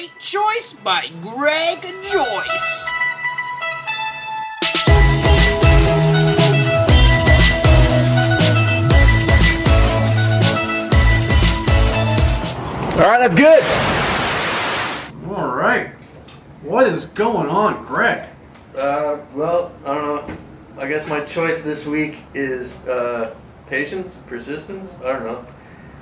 Great choice by Greg Joyce. All right, that's good. All right. What is going on, Greg? Well, I don't know. I guess my choice this week is patience, persistence. I don't know.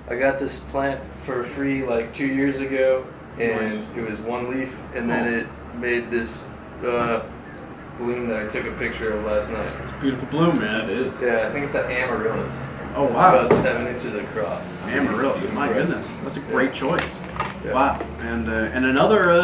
I got this plant for free like 2 years ago, and it was one leaf, and then it made this bloom that I took a picture of last night. It's a beautiful bloom, man. It is. Yeah, I think it's the amaryllis. Oh, wow. It's about 7 inches across. It's Amaryllis, my goodness. That's a great choice. Yeah. Wow. And another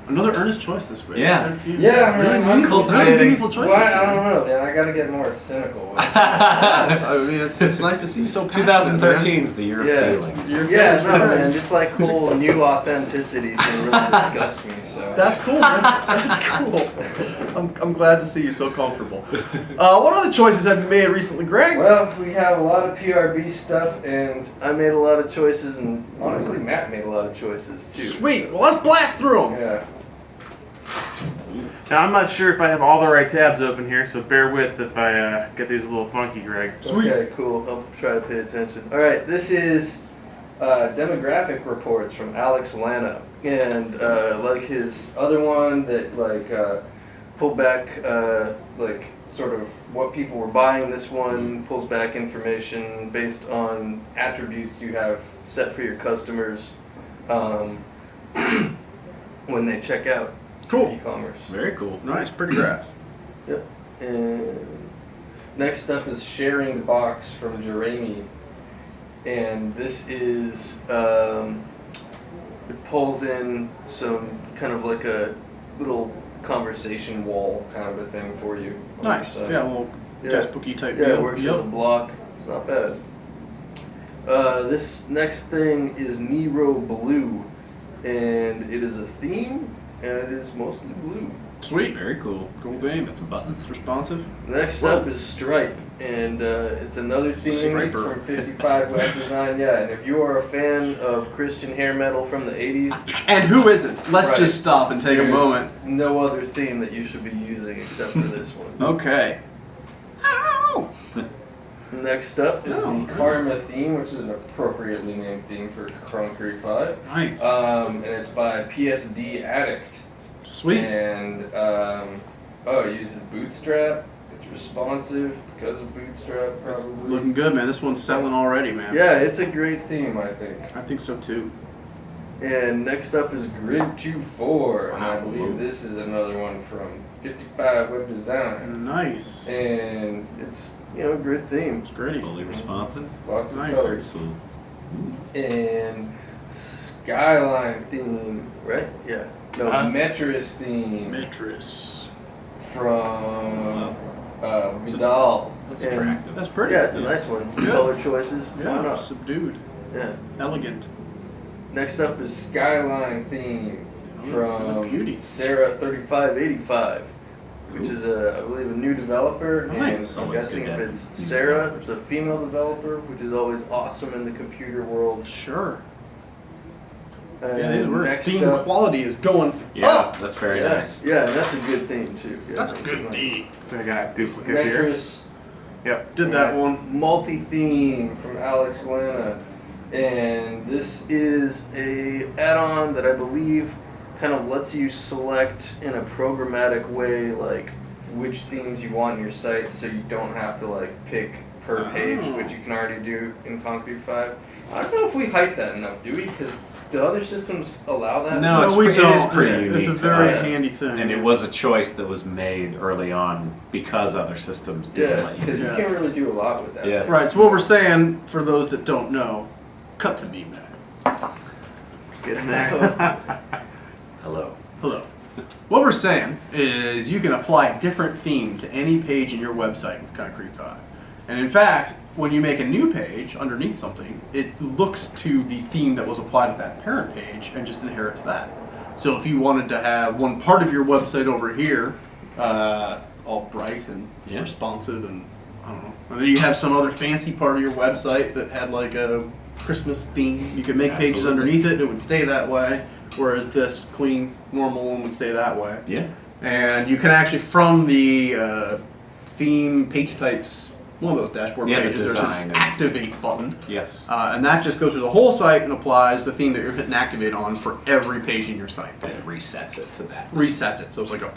earnest choice this week. Yeah. Yeah, Really I'm really meaningful choice Well, this I week. don't know, man. I gotta get more cynical with it. Yes, I mean, it's nice to see you so passionate, 2013 is the year of Yeah, feelings. yeah, no, man. Just like whole new authenticity thing really disgusts me. So That's cool, man. That's cool. I'm glad to see you so comfortable. What other choices have you made recently, Greg? Well, we have a lot of PRB stuff, and I made a lot of choices, and honestly, Matt made a lot of choices too. Sweet. Well, let's blast through them. Yeah. Now, I'm not sure if I have all the right tabs open here, so bear with if I get these a little funky, Greg. Sweet. Okay, cool. I'll try to pay attention. All right, this is demographic reports from Alex Lana, and like his other one that pulled back like sort of what people were buying. This one pulls back information based on attributes you have set for your customers when they check out. Cool. E-commerce. Very cool. Nice. Pretty graphs. Yep. And next up is Sharing the Box from Jeremy. And this is, it pulls in some kind of like a little conversation wall kind of a thing for you. Nice. So, Yeah, a little guestbooky type yeah, deal. it works as a block. It's not bad. This next thing is Nero Blue. And it is a theme. And it is mostly blue. Sweet. Very cool. Cool theme. Got some buttons. It's responsive. Next up is Stripe, and it's another theme Striper. from 55 Web Design. Yeah, and if you are a fan of Christian hair metal from the 80s, And who isn't? Let's Right. just stop and take a there's moment. no other theme that you should be using except for this one. Okay. Ow! Next up is Oh, the good. Karma theme, which is an appropriately named theme for concrete5. Nice. And it's by PSD Addict. Sweet. And it uses Bootstrap. It's responsive because of Bootstrap, probably. Looking good, man. This one's selling already, man. Yeah, it's a great theme, I think. I think so too. And next up is Grid 2.4, and I Wow. believe this is another one from 55 Web Design. Nice. And it's, a grid theme. It's great. Fully responsive. Lots of Nice. colors. Cool. And Skyline theme, right? Yeah. No, Metris theme Metris. from Vidal. That's And- attractive. That's pretty. Yeah, it's a nice one. Good. Color choices. Why Yeah, not? subdued. Yeah. Elegant. Next up is Skyline theme from beauty. Sarah 3585, which is I believe a new developer. Nice. And I'm Always guessing good if to it's have new Sarah, developers. it's a female developer, which is always awesome in the computer world. Sure. And Yeah, the next theme up, quality is going Yeah, up. that's very yeah, nice. Yeah, that's a good theme too. Yeah, That's a good nice. theme. So I got a duplicate here. Metris. Yep. Did that one. Multi-theme from Alex Lana, and this is a add-on that I believe kind of lets you select in a programmatic way like which themes you want in your site, so you don't have to like pick per page, Oh. which you can already do in Concrete5. I don't know if we hype that enough, do we? Because do other systems allow that? No, it's we pretty- don't. it is pretty It's a unique to very us. handy thing. And it was a choice that was made early on because other systems didn't Yeah, let you because do you Yeah. can't really do a lot with that. Yeah. Right, so what we're saying, for those that don't know, cut to me, man. Get in there. Hello. Hello. What we're saying is you can apply a different theme to any page in your website with Concrete5. And in fact, when you make a new page underneath something, it looks to the theme that was applied to that parent page and just inherits that. So if you wanted to have one part of your website over here, all bright and Yeah. responsive and I don't know, and then you have some other fancy part of your website that had like a Christmas theme, you could make pages Absolutely. underneath it, it would stay that way. whereas this clean, normal one would stay that way. Yeah. And you can actually, from the theme page types, one of those dashboard Yeah, the pages, there's design an and- activate button. Yes. And that just goes through the whole site and applies the theme that you're hitting activate on for every page in your site. And it resets it to that. Resets it, so it's like a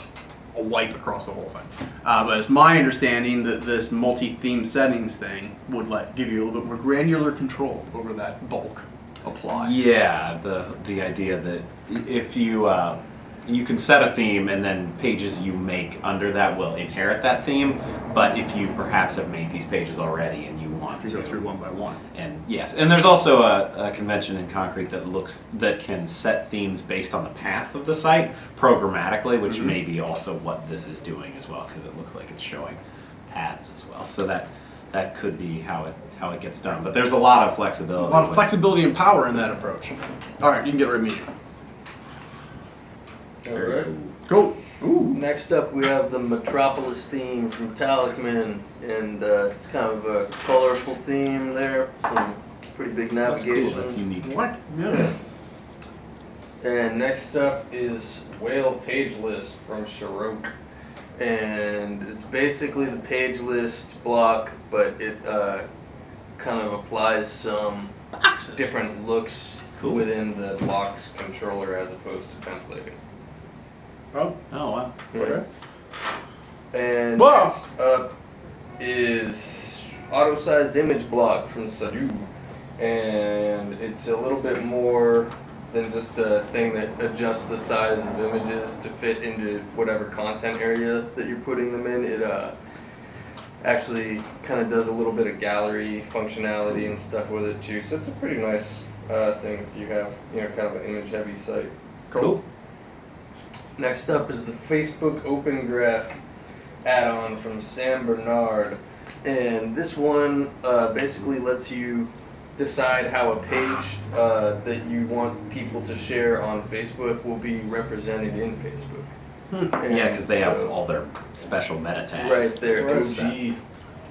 wipe across the whole thing. But it's my understanding that this multi-theme settings thing would give you a little bit more granular control over that bulk apply. Yeah, the idea that if you you can set a theme and then pages you make under that will inherit that theme, but if you perhaps have made these pages already and you want You to go through one by one. And yes, and there's also a convention in Concrete that can set themes based on the path of the site programmatically, which may be also what this is doing as well, because it looks like it's showing paths as well. So that could be how it gets done. But there's a lot of flexibility. A lot of flexibility and power in that approach. All right, you can get rid of me. All right. Cool. Ooh. Next up, we have the Metropolis theme from Talisman, and it's kind of a colorful theme there. Some pretty big That's navigation. cool. That's unique. What? Yeah. And next up is Whale Page List from Sharok. And it's basically the page list block, but it kind of applies some different looks Cool. within the blocks controller as opposed to templating. Oh. Oh wow. Okay. And Whoa. next up is auto-sized image block from Sadu. And it's a little bit more than just a thing that adjusts the size of images to fit into whatever content area that you're putting them in. It actually kind of does a little bit of gallery functionality and stuff with it too. So it's a pretty nice thing if you have, kind of an image-heavy site. Cool. Next up is the Facebook Open Graph add-on from San Bernard. And this one basically lets you decide how a page that you want people to share on Facebook will be represented in Facebook. And Yeah, because they have so- all their special meta tags. Right, their Right.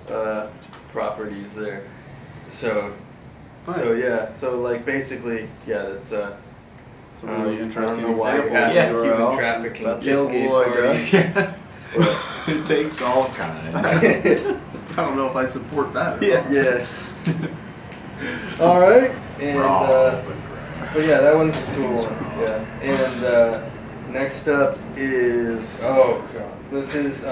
OG properties there. So Nice. like basically, that's It's a really interesting I don't know why example. you have Yeah. human URL. trafficking That's tailgate cool, I parties. Yeah. but- It takes all kinds. I don't know if I support that. Or not. Yeah. All right, and Raw. but yeah, that one's a cool one. Yeah, and next up is this is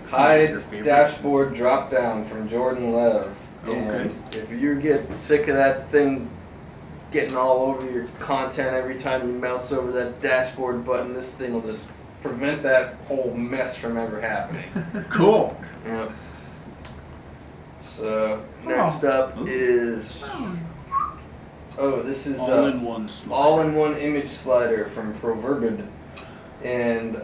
Hide Your favorite? Dashboard Dropdown from Jordan Lev. Okay. And if you get sick of that thing getting all over your content every time you mouse over that dashboard button, this thing will just prevent that whole mess from ever happening. Cool. Yep. So next up is this is All-in-one slide. all-in-one image slider from Proverbid, and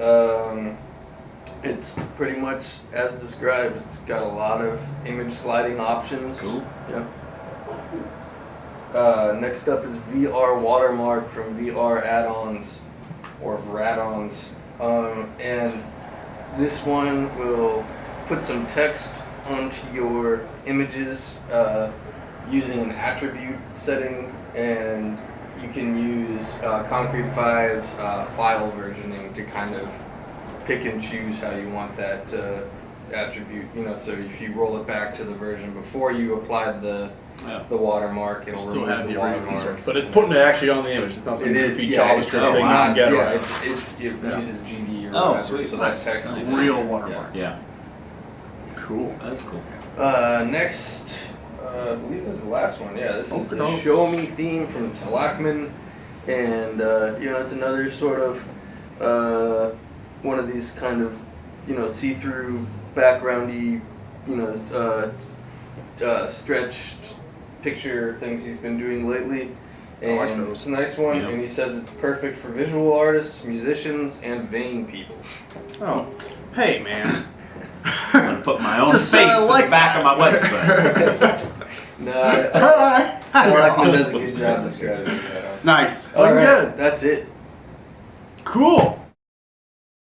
it's pretty much as described. It's got a lot of image sliding options. Cool. Yep. Next up is VR Watermark from VR Add-ons or Vradons, and this one will put some text onto your images using an attribute setting, and you can use concrete5's file versioning to kind of pick and choose how you want that attribute. So if you roll it back to the version before you applied the watermark, it'll Still remove have the the original watermark. insert, but it's putting it actually on the image. It's not some It is, goofy yeah, it's JavaScript thing not, you can get yeah, around. it Yeah. uses GD or Oh, whatever, sweet. so that text is Real watermark. Yeah. Cool. That's cool. Next, I believe this is the last one. Yeah, this is Okay. the Show Me theme from Talakman, and it's another sort of one of these kind of see-through backgroundy stretched picture things he's been doing lately. I like And those. it's a nice one, Yeah. and he says it's perfect for visual artists, musicians, and vain people. Oh, hey man. I'm gonna put my own Just face said I in like the back of my website. No, Hi. Talakman does a good job describing that. Nice. All Looking right, good. that's it. Cool.